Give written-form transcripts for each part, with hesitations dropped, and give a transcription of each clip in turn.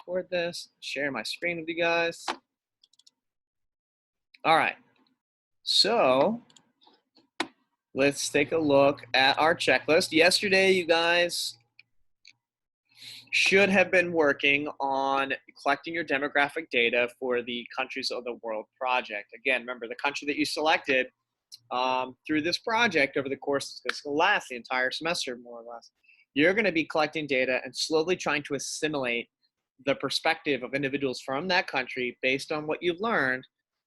record this, share my screen with you guys. All right, so let's take a look at our checklist. Yesterday, you guys should have been working on collecting your demographic data for the Countries of the World project. Again, remember the country that you selected through this project over the course, it's going to last the entire semester, more or less. You're going to be collecting data and slowly trying to assimilate the perspective of individuals from that country based on what you've learned,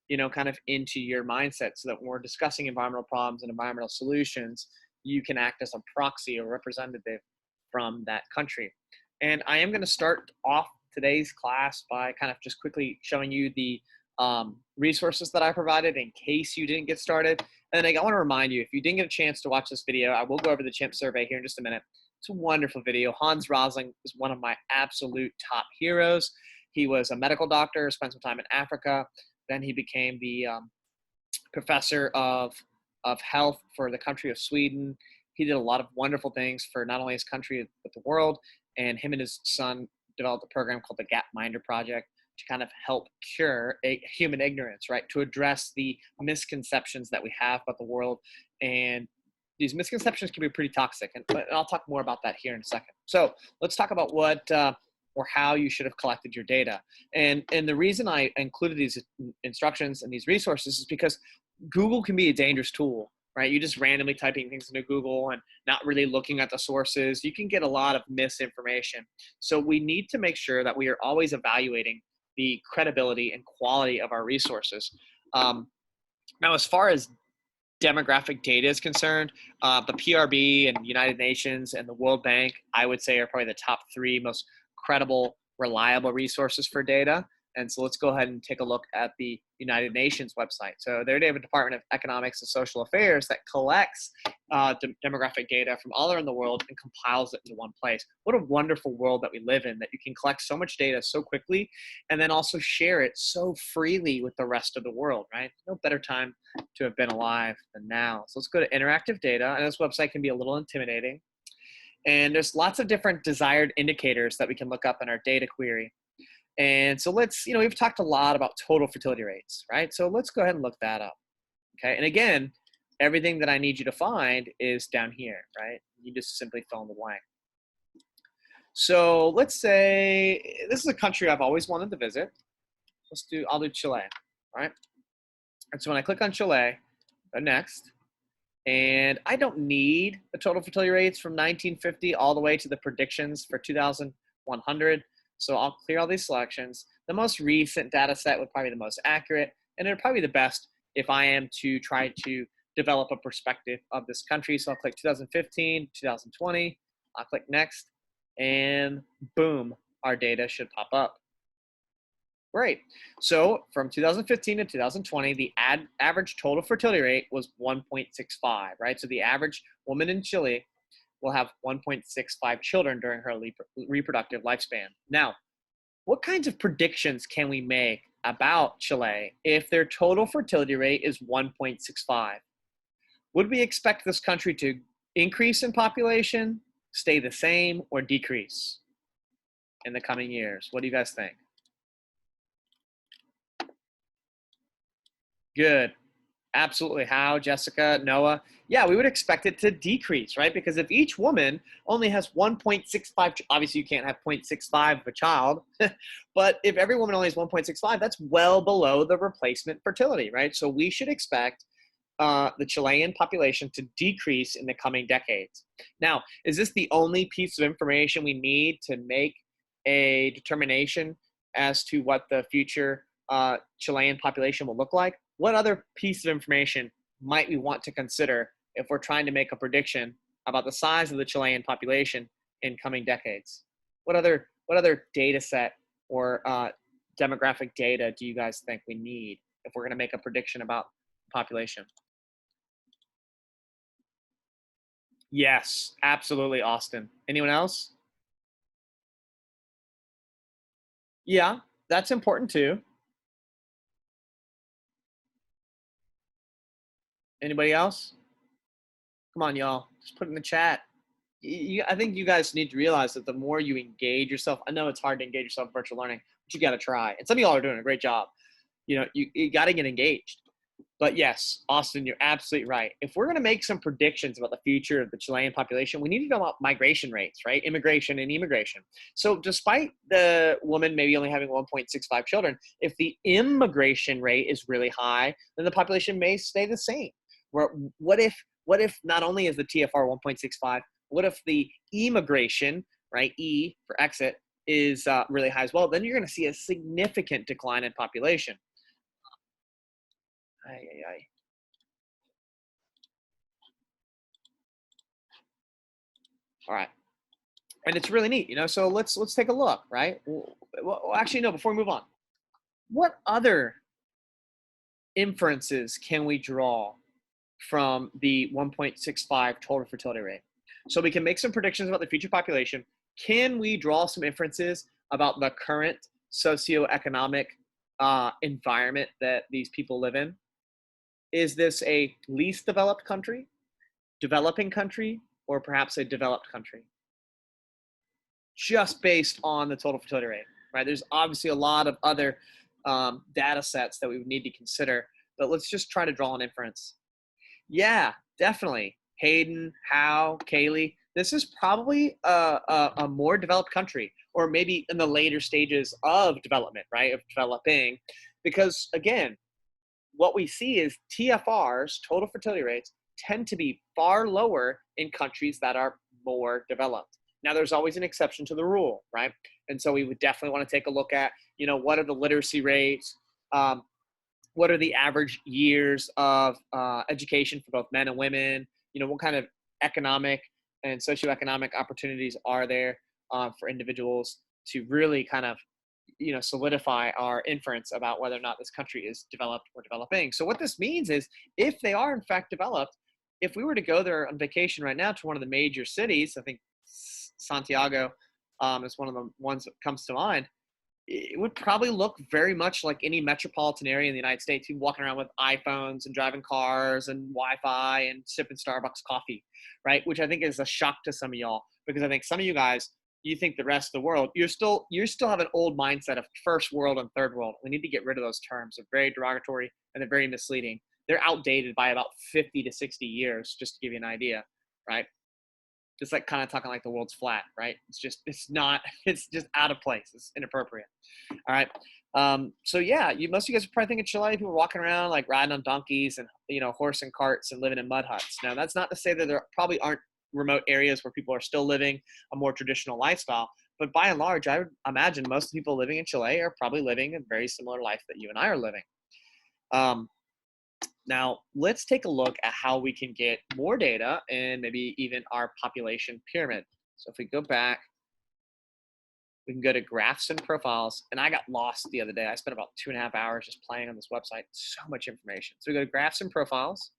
you know, kind of into your mindset, so that when we're discussing environmental problems and environmental solutions, you can act as a proxy or representative from that country. And I am going to start off today's class by kind of just quickly showing you the resources that I provided in case you didn't get started. And I want to remind you, if you didn't get a chance to watch this video, I will go over the chimp survey here in just a minute. It's a wonderful video. Hans Rosling is one of my absolute top heroes. He was a medical doctor, spent some time in Africa. Then he became the professor of health for the country of Sweden. He did a lot of wonderful things for not only his country, but the world. And him and his son developed a program called the Gapminder Project to kind of help cure human ignorance, right? To address the misconceptions that we have about the world. And these misconceptions can be pretty toxic. And I'll talk more about that here in a second. So let's talk about what or how you should have collected your data. And the reason I included these instructions and these resources is because Google can be a dangerous tool, right? You just randomly typing things into Google and not really looking at the sources. You can get a lot of misinformation. So we need to make sure that we are always evaluating the credibility and quality of our resources. Now, as far as demographic data is concerned, the PRB and United Nations and the World Bank, I would say, are probably the top three most credible, reliable resources for data. And so let's go ahead and take a look at the United Nations website. So they have a Department of Economics and Social Affairs that collects demographic data from all around the world and compiles it into one place. What a wonderful world that we live in, that you can collect so much data so quickly and then also share it so freely with the rest of the world, right? No better time to have been alive than now. So let's go to interactive data. And this website can be a little intimidating. And there's lots of different desired indicators that we can look up in our data query. And so let's, we've talked a lot about total fertility rates, right? So let's go ahead and look that up, okay? And again, everything that I need you to find is down here, right? You just simply fill in the blank. So let's say this is a country I've always wanted to visit. I'll do Chile, right? And so when I click on Chile, go next. And I don't need the total fertility rates from 1950 all the way to the predictions for 2100. So I'll clear all these selections. The most recent data set would probably be the most accurate, and it'd probably be the best if I am to try to develop a perspective of this country. So I'll click 2015, 2020, I'll click next, and boom, our data should pop up. Great. So from 2015 to 2020, the average total fertility rate was 1.65, right? So the average woman in Chile will have 1.65 children during her reproductive lifespan. Now, what kinds of predictions can we make about Chile if their total fertility rate is 1.65? Would we expect this country to increase in population, stay the same, or decrease in the coming years? What do you guys think? Good. Absolutely. How, Jessica, Noah? Yeah, we would expect it to decrease, right? Because if each woman only has 1.65, obviously you can't have 0.65 of a child, but if every woman only has 1.65, that's well below the replacement fertility, right? So we should expect the Chilean population to decrease in the coming decades. Now, is this the only piece of information we need to make a determination as to what the future Chilean population will look like? What other piece of information might we want to consider if we're trying to make a prediction about the size of the Chilean population in coming decades? What other data set or demographic data do you guys think we need if we're going to make a prediction about population? Yes, absolutely, Austin. Anyone else? Yeah, that's important too. Anybody else? Come on, y'all. Just put it in the chat. I think you guys need to realize that the more you engage yourself, I know it's hard to engage yourself in virtual learning, but you got to try. And some of y'all are doing a great job. You got to get engaged. But yes, Austin, you're absolutely right. If we're going to make some predictions about the future of the Chilean population, we need to know about migration rates, right? Immigration and immigration. So despite the woman maybe only having 1.65 children, if the immigration rate is really high, then the population may stay the same. What if not only is the TFR 1.65, what if the immigration, right, E for exit, is really high as well? Then you're going to see a significant decline in population. Ay, ay, ay. All right. And it's really neat, so let's take a look, right? Well, actually, no, before we move on, what other inferences can we draw from the 1.65 total fertility rate? So we can make some predictions about the future population. Can we draw some inferences about the current socioeconomic environment that these people live in? Is this a least developed country, developing country, or perhaps a developed country? Just based on the total fertility rate, right? There's obviously a lot of other data sets that we would need to consider, but let's just try to draw an inference. Yeah, definitely. Hayden, Howe, Kaylee, this is probably a more developed country, or maybe in the later stages of development, right? Of developing, because again, what we see is TFRs, total fertility rates, tend to be far lower in countries that are more developed. Now, there's always an exception to the rule, right? And so we would definitely want to take a look at, what are the literacy rates? What are the average years of education for both men and women? What kind of economic and socioeconomic opportunities are there for individuals to really kind of, solidify our inference about whether or not this country is developed or developing. So what this means is, if they are in fact developed, if we were to go there on vacation right now to one of the major cities, I think Santiago is one of the ones that comes to mind, it would probably look very much like any metropolitan area in the United States. People walking around with iPhones and driving cars and Wi-Fi and sipping Starbucks coffee, right? Which I think is a shock to some of y'all, because I think some of you guys, you think the rest of the world, you still have an old mindset of first world and third world. We need to get rid of those terms. They're very derogatory and they're very misleading. They're outdated by about 50 to 60 years, just to give you an idea, right? Just like kind of talking like the world's flat, right? It's just out of place. It's inappropriate. All right. So yeah, most of you guys are probably thinking Chile, people walking around like riding on donkeys and, horse and carts and living in mud huts. Now, that's not to say that there probably aren't remote areas where people are still living a more traditional lifestyle, but by and large, I would imagine most of the people living in Chile are probably living a very similar life that you and I are living. Now, let's take a look at how we can get more data and maybe even our population pyramid. So if we go back, we can go to graphs and profiles. And I got lost the other day. I spent about 2.5 hours just playing on this website. So much information. So we go to graphs and profiles.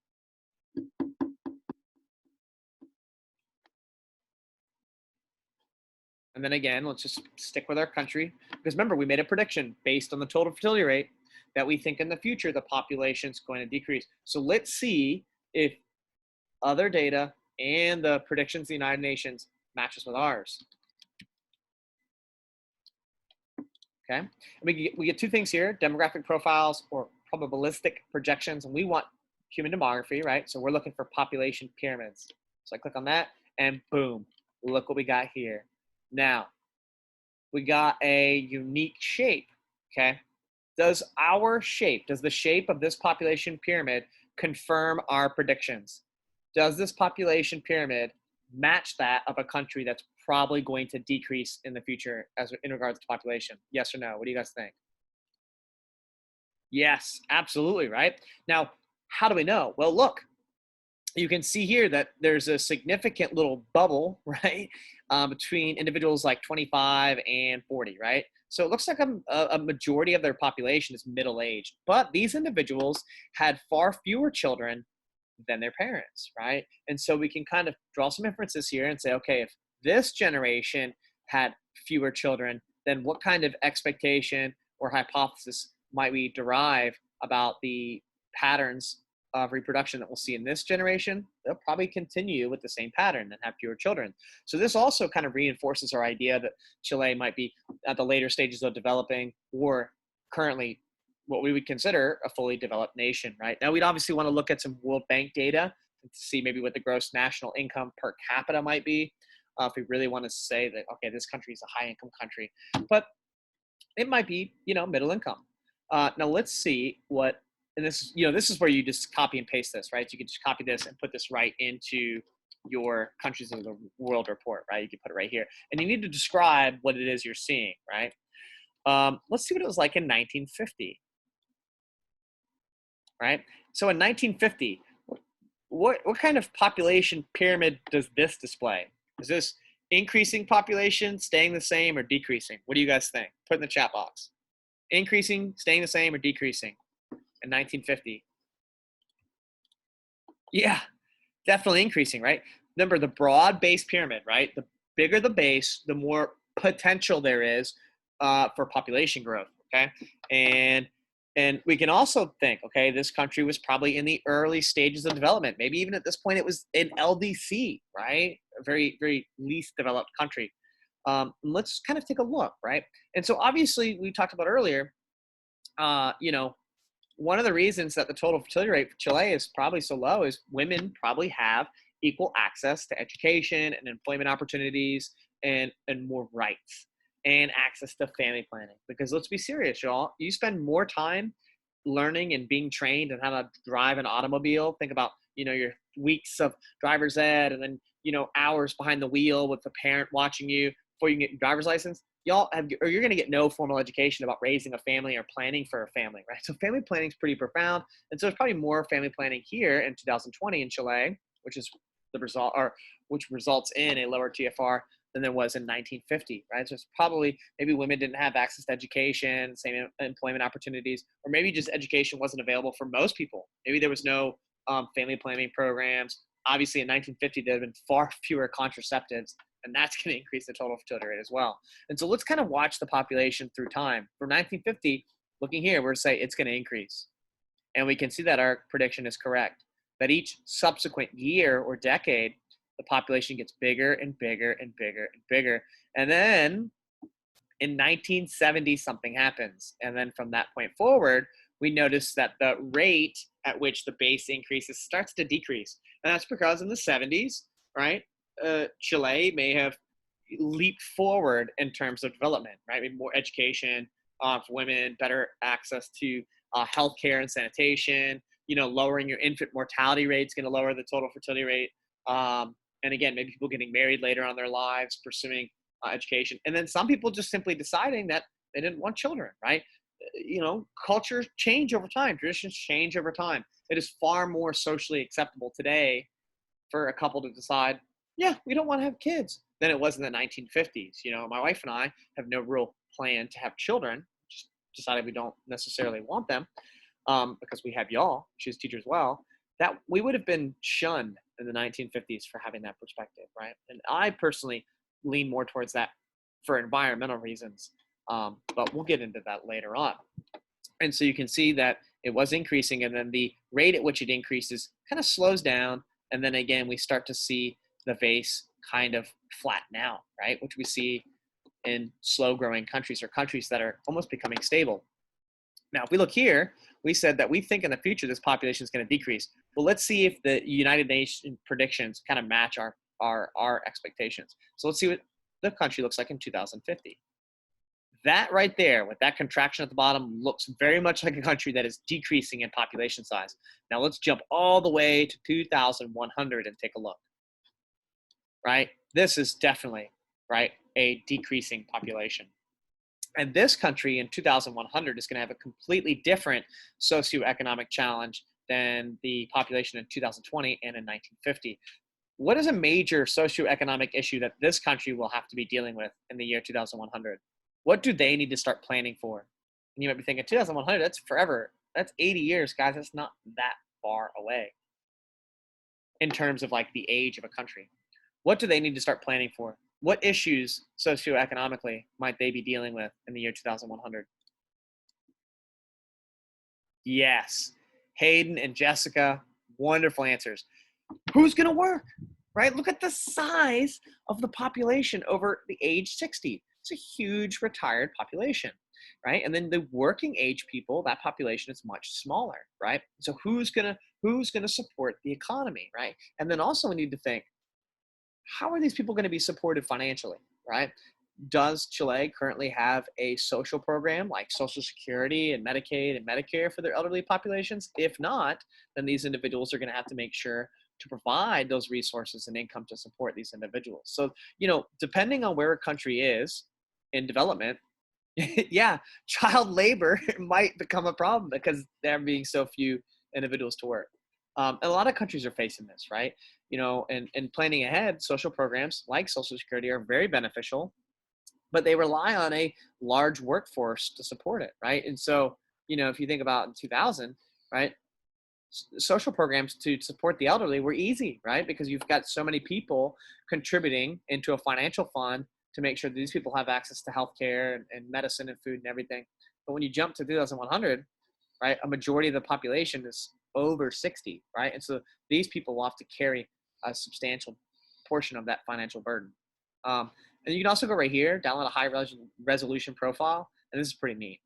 And then again, let's just stick with our country. Because remember, we made a prediction based on the total fertility rate that we think in the future the population is going to decrease. So let's see if other data and the predictions of the United Nations matches with ours. Okay, and we get two things here: demographic profiles or probabilistic projections, and we want human demography, right? So we're looking for population pyramids. So I click on that, and boom, look what we got here. Now, we got a unique shape, okay? Does the shape of this population pyramid confirm our predictions? Does this population pyramid match that of a country that's probably going to decrease in the future in regards to population? Yes or no? What do you guys think? Yes, absolutely, right? Now, how do we know? Well, look, you can see here that there's a significant little bubble, right, between individuals like 25 and 40, right? So it looks like a majority of their population is middle-aged, but these individuals had far fewer children than their parents, right? And so we can kind of draw some inferences here and say, okay, if this generation had fewer children, then what kind of expectation or hypothesis might we derive about the patterns of reproduction that we'll see in this generation, they'll probably continue with the same pattern and have fewer children. So this also kind of reinforces our idea that Chile might be at the later stages of developing, or currently what we would consider a fully developed nation, right? Now, we'd obviously want to look at some World Bank data to see maybe what the gross national income per capita might be, if we really want to say that, okay, this country is a high income country, but it might be, middle income. Now let's see what, and this is where you just copy and paste this, right? So you can just copy this and put this right into your countries of the world report, right? You can put it right here, and you need to describe what it is you're seeing, right? Let's see what it was like in 1950, right? So in 1950, what kind of population pyramid does this display? Is this increasing population, staying the same, or decreasing? What do you guys think? Put in the chat box. Increasing, staying the same, or decreasing in 1950? Yeah, definitely increasing, right? Remember the broad-based pyramid, right? The bigger the base, the more potential there is for population growth, okay? And we can also think, okay, this country was probably in the early stages of development. Maybe even at this point it was an LDC, right? A very, very least developed country. Let's kind of take a look, right? And so obviously we talked about earlier, one of the reasons that the total fertility rate for Chile is probably so low is women probably have equal access to education and employment opportunities and more rights and access to family planning. Because let's be serious, y'all, you spend more time learning and being trained and how to drive an automobile. Think about, your weeks of driver's ed and then, hours behind the wheel with the parent watching you before you can get your driver's license. You're going to get no formal education about raising a family or planning for a family, right? So family planning is pretty profound. And so there's probably more family planning here in 2020 in Chile, which is the result, or which results in a lower TFR than there was in 1950, right? So it's probably, maybe women didn't have access to education, same employment opportunities, or maybe just education wasn't available for most people. Maybe there was no family planning programs. Obviously in 1950, there had been far fewer contraceptives, and that's going to increase the total fertility rate as well. And so let's kind of watch the population through time. From 1950, looking here, we're to say it's going to increase. And we can see that our prediction is correct, that each subsequent year or decade, the population gets bigger and bigger and bigger and bigger. And then in 1970, something happens. And then from that point forward, we notice that the rate at which the base increases starts to decrease. And that's because in the 70s, right, Chile may have leaped forward in terms of development, right? Maybe more education for women, better access to healthcare and sanitation, lowering your infant mortality rate is going to lower the total fertility rate. And again, maybe people getting married later on in their lives, pursuing education. And then some people just simply deciding that they didn't want children, right? Cultures change over time. Traditions change over time. It is far more socially acceptable today for a couple to decide, yeah, we don't want to have kids, than it was in the 1950s. My wife and I have no real plan to have children. Just decided we don't necessarily want them because we have y'all. She's a teacher as well. That we would have been shunned in the 1950s for having that perspective, right? And I personally lean more towards that for environmental reasons, but we'll get into that later on. And so you can see that it was increasing, and then the rate at which it increases kind of slows down, and then again we start to see the base kind of flatten out, right? Which we see in slow growing countries or countries that are almost becoming stable. Now, if we look here, we said that we think in the future this population is going to decrease. Well, let's see if the United Nations predictions kind of match our expectations. So let's see what the country looks like in 2050. That right there, with that contraction at the bottom, looks very much like a country that is decreasing in population size. Now let's jump all the way to 2100 and take a look. Right? This is definitely, right, a decreasing population. And this country in 2100 is going to have a completely different socioeconomic challenge than the population in 2020 and in 1950. What is a major socioeconomic issue that this country will have to be dealing with in the year 2100? What do they need to start planning for? And you might be thinking, 2100, that's forever. That's 80 years, guys. That's not that far away in terms of like the age of a country. What do they need to start planning for? What issues socioeconomically might they be dealing with in the year 2100? Yes, Hayden and Jessica, wonderful answers. Who's going to work, right? Look at the size of the population over the age 60. It's a huge retired population, right? And then the working age people, that population is much smaller, right? So who's gonna support the economy, right? And then also we need to think, how are these people going to be supported financially, right? Does Chile currently have a social program like Social Security and Medicaid and Medicare for their elderly populations? If not, then these individuals are going to have to make sure to provide those resources and income to support these individuals. So, depending on where a country is in development, yeah, child labor might become a problem because there being so few individuals to work. And a lot of countries are facing this, right? And planning ahead, social programs like Social Security are very beneficial, but they rely on a large workforce to support it, right? And so, if you think about in 2000, right, social programs to support the elderly were easy, right? Because you've got so many people contributing into a financial fund to make sure that these people have access to healthcare and medicine and food and everything. But when you jump to 2100, right, a majority of the population is over 60, right? And so these people will have to carry a substantial portion of that financial burden. And you can also go right here, download a high resolution profile, and this is pretty neat.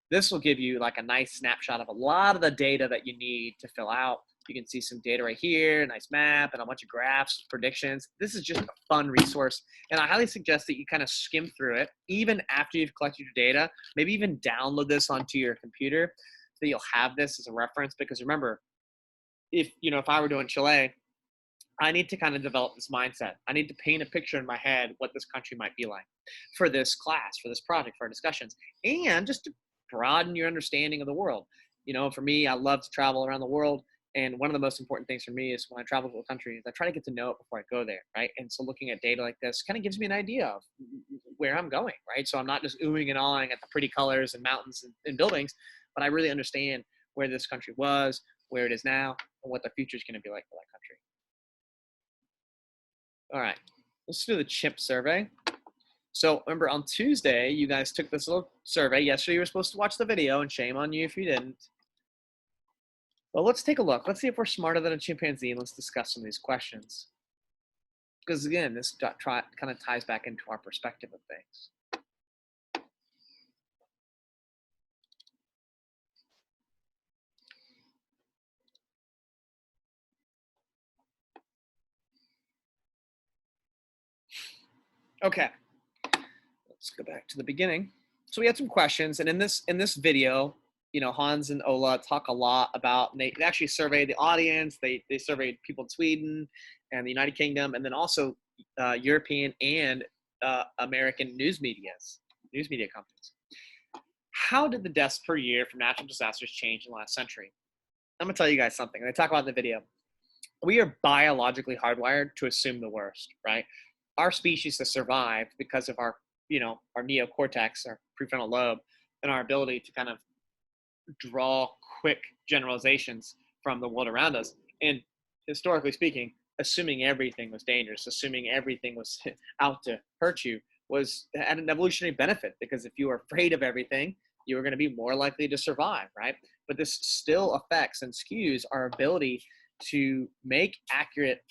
This will give you like a nice snapshot of a lot of the data that you need to fill out. You can see some data right here, a nice map, and a bunch of graphs, predictions. This is just a fun resource, and I highly suggest that you kind of skim through it, even after you've collected your data. Maybe even download this onto your computer so that you'll have this as a reference. Because remember, if I were doing Chile, I need to kind of develop this mindset. I need to paint a picture in my head what this country might be like for this class, for this project, for our discussions, and just to broaden your understanding of the world. For me, I love to travel around the world. And one of the most important things for me is when I travel to a country is I try to get to know it before I go there, right? And so looking at data like this kind of gives me an idea of where I'm going, right? So I'm not just oohing and awing at the pretty colors and mountains and buildings, but I really understand where this country was, where it is now, and what the future is going to be like for that country. All right, let's do the chimp survey. So remember on Tuesday, you guys took this little survey. Yesterday, you were supposed to watch the video, and shame on you if you didn't. Well, let's take a look. Let's see if we're smarter than a chimpanzee, and let's discuss some of these questions. Because again, this kind of ties back into our perspective of things. Okay, let's go back to the beginning. So we had some questions, and in this video, Hans and Ola talk a lot about, they actually surveyed the audience. They surveyed people in Sweden and the United Kingdom, and then also European and American news media companies. How did the deaths per year from natural disasters change in the last century? I'm gonna tell you guys something. They talk about in the video. We are biologically hardwired to assume the worst, right? Our species has survived because of our neocortex, our prefrontal lobe, and our ability to kind of draw quick generalizations from the world around us. And historically speaking, assuming everything was dangerous, assuming everything was out to hurt you, had an evolutionary benefit, because if you were afraid of everything, you were going to be more likely to survive, right? But this still affects and skews our ability to make accurate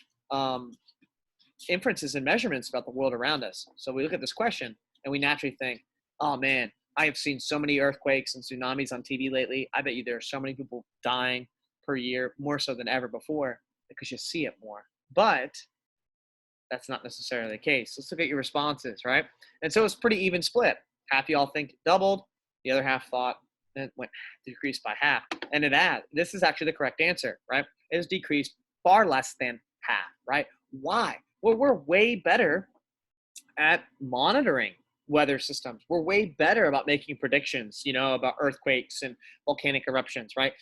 inferences and measurements about the world around us. So we look at this question and we naturally think, oh man, I have seen so many earthquakes and tsunamis on TV lately. I bet you there are so many people dying per year, more so than ever before, because you see it more. But that's not necessarily the case. Let's look at your responses, right? And so it's pretty even split. Half y'all think it doubled. The other half thought it went decreased by half. And this is actually the correct answer, right? It has decreased far less than half, right? Why? Well, we're way better at monitoring weather systems. We're way better about making predictions, about earthquakes and volcanic eruptions, right?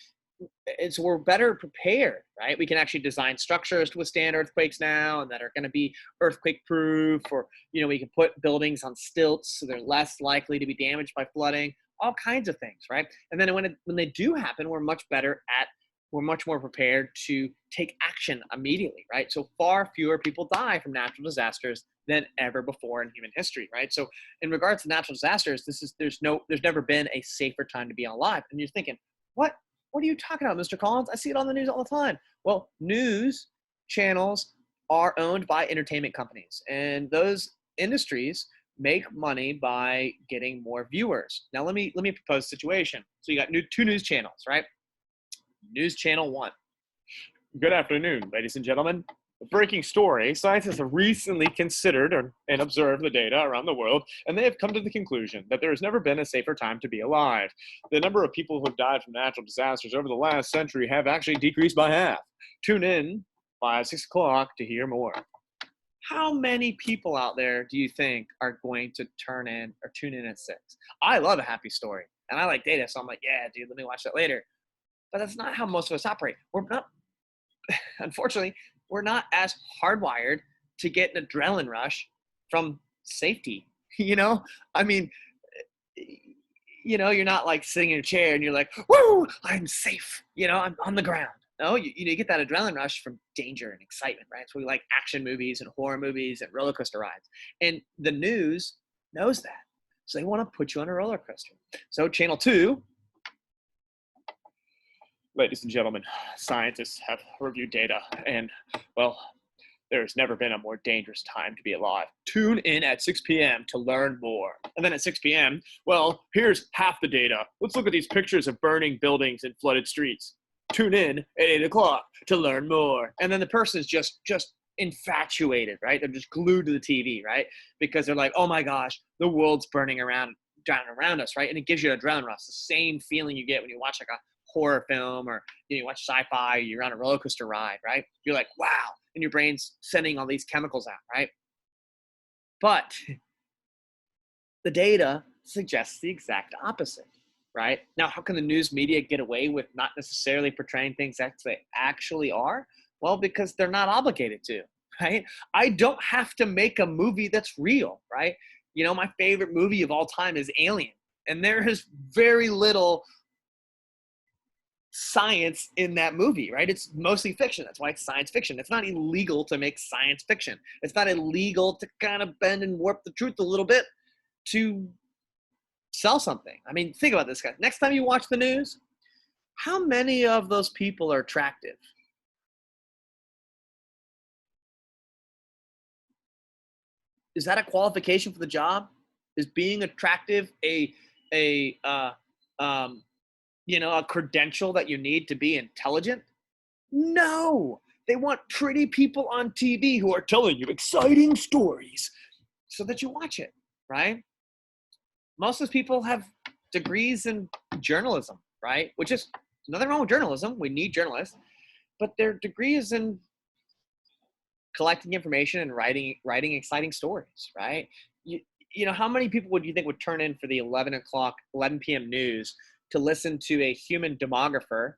And so we're better prepared, right? We can actually design structures to withstand earthquakes now and that are going to be earthquake proof, or, we can put buildings on stilts so they're less likely to be damaged by flooding, all kinds of things, right? And then when they do happen, we're much more prepared to take action immediately, right? So far fewer people die from natural disasters than ever before in human history, right? So in regards to natural disasters, there's never been a safer time to be alive. And you're thinking, what What are you talking about, Mr. Collins? I see it on the news all the time. Well, news channels are owned by entertainment companies, and those industries make money by getting more viewers. Now, let me propose a situation. So you got two news channels, right? News Channel 1. Good afternoon, ladies and gentlemen. A breaking story. Scientists have recently considered and observed the data around the world, and they have come to the conclusion that there has never been a safer time to be alive. The number of people who have died from natural disasters over the last century have actually decreased by half. Tune in by 6 o'clock to hear more. How many people out there do you think are going to tune in at 6? I love a happy story, and I like data, so I'm like, yeah, dude, let me watch that later. But that's not how most of us operate. We're not, unfortunately, we're not as hardwired to get an adrenaline rush from safety. I mean, you're not like sitting in a chair and you're like, woo, I'm safe. I'm on the ground. No, you get that adrenaline rush from danger and excitement, right? So we like action movies and horror movies and roller coaster rides. And the news knows that. So they want to put you on a roller coaster. So Channel 2, ladies and gentlemen, scientists have reviewed data, and, well, there's never been a more dangerous time to be alive. Tune in at 6 p.m. to learn more. And then at 6 p.m., well, here's half the data. Let's look at these pictures of burning buildings and flooded streets. Tune in at 8 o'clock to learn more. And then the person is just infatuated, right? They're just glued to the TV, right? Because they're like, oh my gosh, the world's burning down around us, right? And it gives you an adrenaline rush, the same feeling you get when you watch like a horror film, or you watch sci-fi, you're on a roller coaster ride, right? You're like, wow, and your brain's sending all these chemicals out, right? But the data suggests the exact opposite, right? Now, how can the news media get away with not necessarily portraying things as they actually are? Well, because they're not obligated to, right? I don't have to make a movie that's real, right? My favorite movie of all time is Alien, and there is very little science in that movie, right? It's mostly fiction. That's why it's science fiction. It's not illegal to make science fiction. It's not illegal to kind of bend and warp the truth a little bit to sell something. I mean, think about this, guys. Next time you watch the news, how many of those people are attractive? Is that a qualification for the job? Is being attractive a credential that you need to be intelligent? No, they want pretty people on TV who are telling you exciting stories so that you watch it, right? Most of those people have degrees in journalism, right? Which is nothing wrong with journalism. We need journalists, but their degree is in collecting information and writing exciting stories, right? How many people would you think would turn in for the 11 p.m. news to listen to a human demographer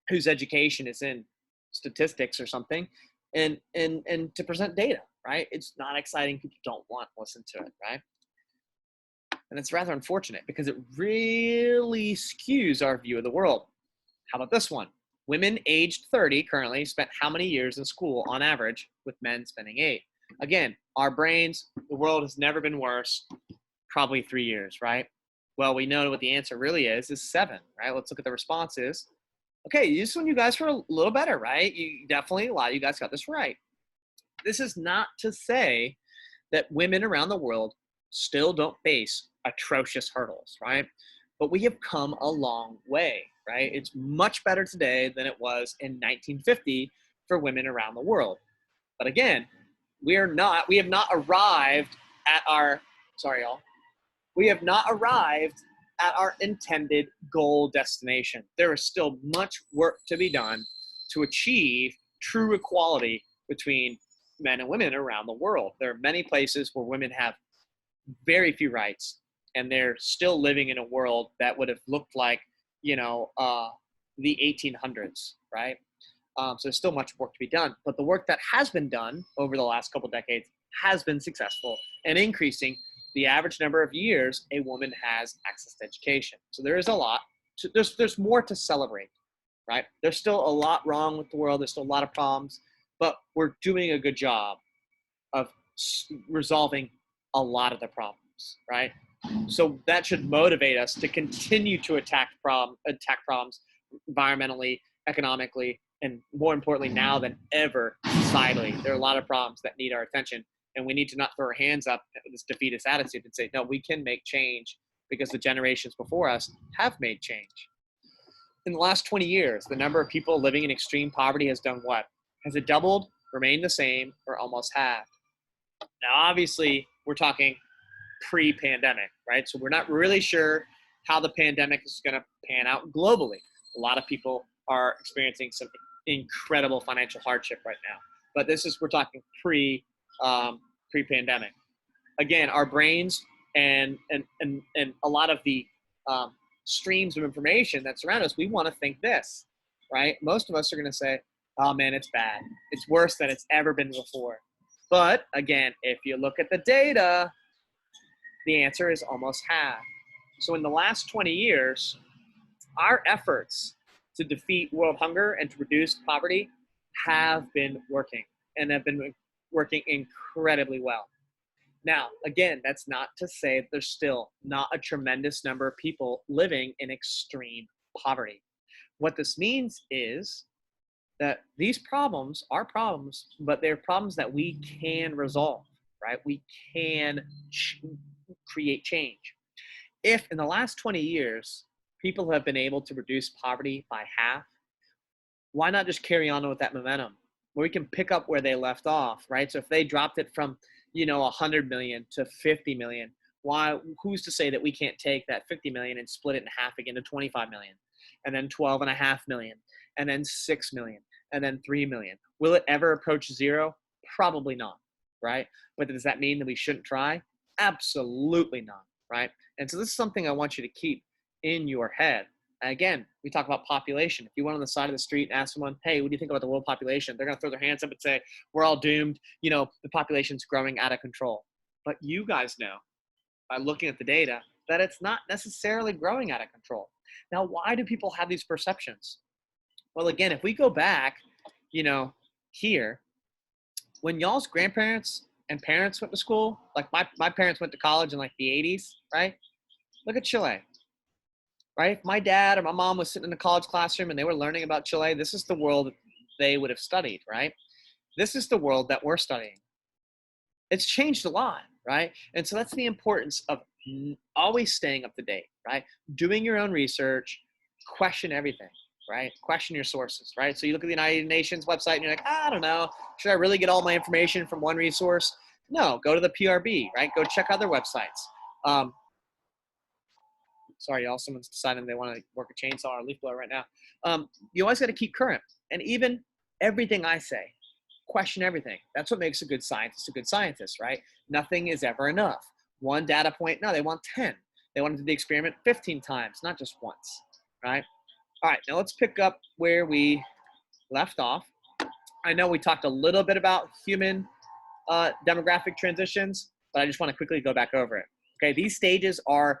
whose education is in statistics or something, and to present data, right? It's not exciting. People don't want to listen to it, right? And it's rather unfortunate because it really skews our view of the world. How about this one? Women aged 30 currently spent how many years in school on average, with men spending 8? Again, our brains, the world has never been worse, probably 3 years, right? Well, we know what the answer really is 7, right? Let's look at the responses. Okay, this one you guys were a little better, right? A lot of you guys got this right. This is not to say that women around the world still don't face atrocious hurdles, right? But we have come a long way, right? It's much better today than it was in 1950 for women around the world. But again, we have not arrived at our, sorry y'all, we have not arrived at our intended goal destination. There is still much work to be done to achieve true equality between men and women around the world. There are many places where women have very few rights, and they're still living in a world that would have looked like, the 1800s, right? So there's still much work to be done. But the work that has been done over the last couple of decades has been successful in increasing the average number of years a woman has access to education. So there is a lot. There's more to celebrate, right? There's still a lot wrong with the world. There's still a lot of problems, but we're doing a good job of resolving a lot of the problems, right? So that should motivate us to continue to attack problems environmentally, economically, and more importantly now than ever, societally. There are a lot of problems that need our attention, and we need to not throw our hands up with this defeatist attitude and say, no, we can make change because the generations before us have made change. In the last 20 years, the number of people living in extreme poverty has done what? Has it doubled, remained the same, or almost halved? Now, obviously, we're talking pre-pandemic, right? So we're not really sure how the pandemic is going to pan out globally. A lot of people are experiencing some incredible financial hardship right now, but we're talking pre-pandemic. Again, our brains and a lot of the streams of information that surround us, we want to think this, right? Most of us are going to say, oh man, it's bad. It's worse than it's ever been before. But again, if you look at the data, the answer is almost half. So in the last 20 years, our efforts to defeat world hunger and to reduce poverty have been working, and have been working incredibly well. Now, again, that's not to say that there's still not a tremendous number of people living in extreme poverty. What this means is that these problems are problems, but they're problems that we can resolve, right? We can create change. If in the last 20 years, people have been able to reduce poverty by half, why not just carry on with that momentum where we can pick up where they left off, right? So if they dropped it from, 100 million to 50 million, who's to say that we can't take that 50 million and split it in half again to 25 million, and then 12.5 million, and then 6 million, and then 3 million? Will it ever approach zero? Probably not, right? But does that mean that we shouldn't try? Absolutely not, right? And so this is something I want you to keep in your head. Again, we talk about population. If you went on the side of the street and asked someone, hey, what do you think about the world population? They're going to throw their hands up and say, we're all doomed. The population's growing out of control. But you guys know, by looking at the data, that it's not necessarily growing out of control. Now, why do people have these perceptions? Well, again, if we go back, here, when y'all's grandparents and parents went to school, like my parents went to college in like the 80s, right? Look at Chile. Right? If my dad or my mom was sitting in a college classroom and they were learning about Chile, this is the world they would have studied, right? This is the world that we're studying. It's changed a lot, right? And so that's the importance of always staying up to date, right? Doing your own research, question everything, right? Question your sources, right? So you look at the United Nations website and you're like, I don't know, should I really get all my information from one resource? No, go to the PRB, right? Go check other websites. Sorry, y'all, someone's deciding they want to work a chainsaw or a leaf blower right now. You always got to keep current. And even everything I say, question everything. That's what makes a good scientist, right? Nothing is ever enough. One data point, no, they want 10. They want to do the experiment 15 times, not just once, right? All right, now let's pick up where we left off. I know we talked a little bit about human demographic transitions, but I just want to quickly go back over it. Okay, these stages are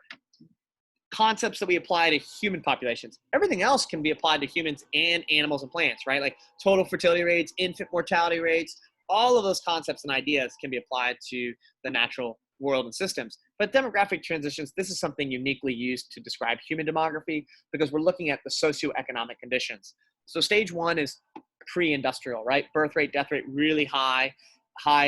concepts that we apply to human populations. Everything else can be applied to humans and animals and plants, right? Like total fertility rates, infant mortality rates, all of those concepts and ideas can be applied to the natural world and systems. But demographic transitions, this is something uniquely used to describe human demography because we're looking at the socioeconomic conditions. So stage one is pre-industrial, right? Birth rate, death rate, really high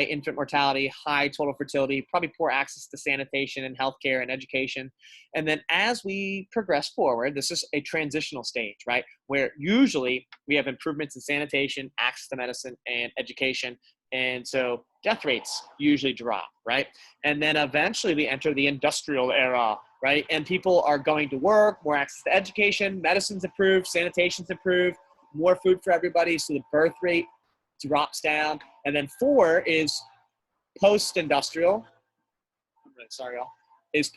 infant mortality, high total fertility, probably poor access to sanitation and healthcare and education. And then as we progress forward, this is a transitional stage, right? Where usually we have improvements in sanitation, access to medicine, and education. And so death rates usually drop, right? And then eventually we enter the industrial era, right? And people are going to work, more access to education, medicine's improved, sanitation's improved, more food for everybody. So the birth rate drops down. And then 4 is post-industrial. I'm really sorry, y'all. Is